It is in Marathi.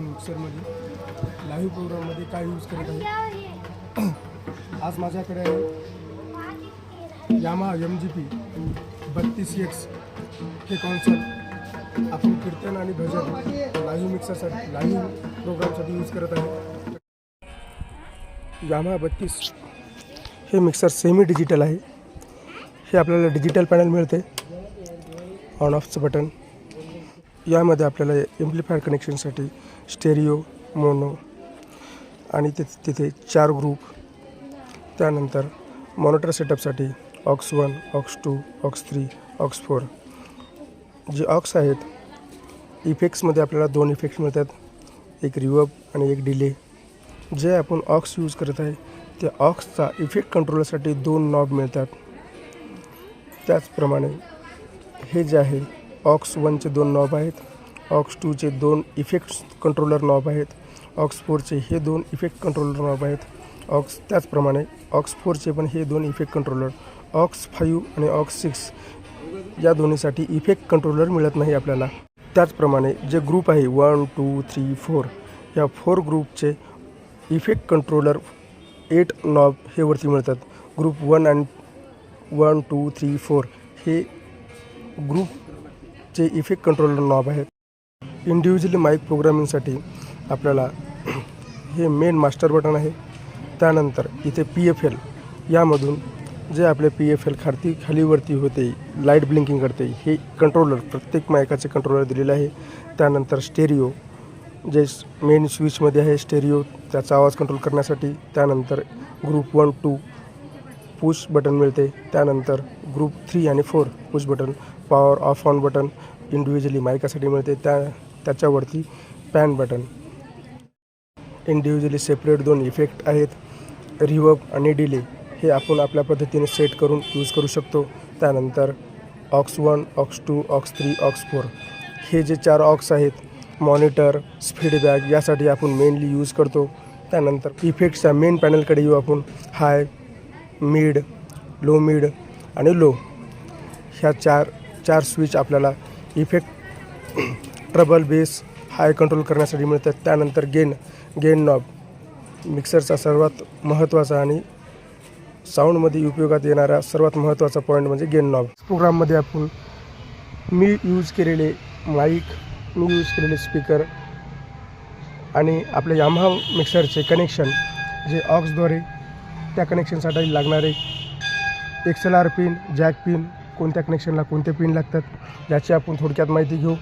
मिक्सरमध्ये लाईव्ह प्रोग्राममध्ये काय यूज करत आहे। आज माझ्याकडे आहे यामाहा MGP 32X हे कॉन्सोल आपण कीर्तन आणि भजन लाईव्ह मिक्सरसाठी लाईव्ह प्रोग्रामसाठी यूज करत आहे। यामाहा 32 हे मिक्सर सेमी डिजिटल आहे। हे आपल्याला डिजिटल पॅनल मिळते, ऑन ऑफचं बटन। यामध्ये आपल्याला एम्प्लिफायर कनेक्शनसाठी स्टेरिओ, मोनो आणि तिथे 4 ग्रुप, त्यानंतर मॉनिटर सेटअपसाठी ऑक्स 1, ऑक्स 2, ऑक्स 3, ऑक्स 4 जे ऑक्स आहेत। इफेक्ट्समध्ये आपल्याला 2 इफेक्ट्स मिळतात, एक रिवर्ब आणि एक डिले। जे आपण ऑक्स यूज करत आहे त्या ऑक्सचा इफेक्ट कंट्रोलसाठी 2 नॉब मिळतात। त्याचप्रमाणे हे जे आहे ऑक्स 1चे 2 नॉब आहेत, ऑक्स 2चे 2 इफेक्ट्स कंट्रोलर नॉब आहेत, ऑक्स 4चे हे 2 इफेक्ट कंट्रोलर नॉब आहेत। त्याचप्रमाणे ऑक्स 4चे पण हे 2 इफेक्ट कंट्रोलर, ऑक्स 5 आणि ऑक्स 6 या दोन्हीसाठी इफेक्ट कंट्रोलर मिळत नाही आपल्याला। त्याचप्रमाणे जे ग्रुप आहे 1, 2, 3, 4 या 4 ग्रुपचे इफेक्ट कंट्रोलर 8 नॉब हे वरती मिळतात। ग्रुप 1, 2, 3, 4 हे ग्रुपचे इफेक्ट कंट्रोलर नॉब आहेत। इंडिव्हिज्युअली माईक प्रोग्रामिंगसाठी आपल्याला हे मेन मास्टर बटन आहे। त्यानंतर इथे PFL, यामधून जे आपले PFL खालीवरती होते, लाईट ब्लिंकिंग करते, हे कंट्रोलर प्रत्येक मायकाचे कंट्रोलर दिलेले आहे। त्यानंतर स्टेरिओ जे मेन स्विचमध्ये आहे, स्टेरिओ त्याचा आवाज कंट्रोल करण्यासाठी। त्यानंतर ग्रुप 1, 2 पुश बटन मिळते। त्यानंतर ग्रुप 3 आणि 4 push button, power off on button individually मायकासाठी मिळते। त्याच्यावरती pan button. Individually separate 2 effect आहेत, रिवर्ब आणि डिले, हे आपण आपल्या पद्धतीने सेट करून यूज करू शकतो। त्यानंतर ऑक्स 1, ऑक्स 2, ऑक्स 3, ऑक्स 4 हे जे 4 ऑक्स आहेत, मॉनिटर, फीडबॅक यासाठी आपण मेनली यूज करतो। त्यानंतर इफेक्ट्सच्या मेन पॅनलकडे येऊ आपण। हाय, मिड, लो मिड आणि लो ह्या चार स्विच आपल्याला इफेक्ट ट्रबल, बेस, हाय कंट्रोल करण्यासाठी मिळतात। त्यानंतर गेन नॉब मिक्सरचा सर्वात महत्त्वाचा आणि साऊंडमध्ये उपयोगात येणारा सर्वात महत्त्वाचा पॉईंट म्हणजे गेन नॉब। प्रोग्राममध्ये आपण मी यूज केलेले माईक, मी यूज केलेले स्पीकर आणि आपल्या यामाहा मिक्सरचे कनेक्शन जे ऑक्सद्वारे, त्या कनेक्शनसाठी लागणारे XLR पिन, जॅक पिन, कोणत्या कनेक्शनला कोणते पिन लागतात याची आपण थोडक्यात माहिती घेऊ।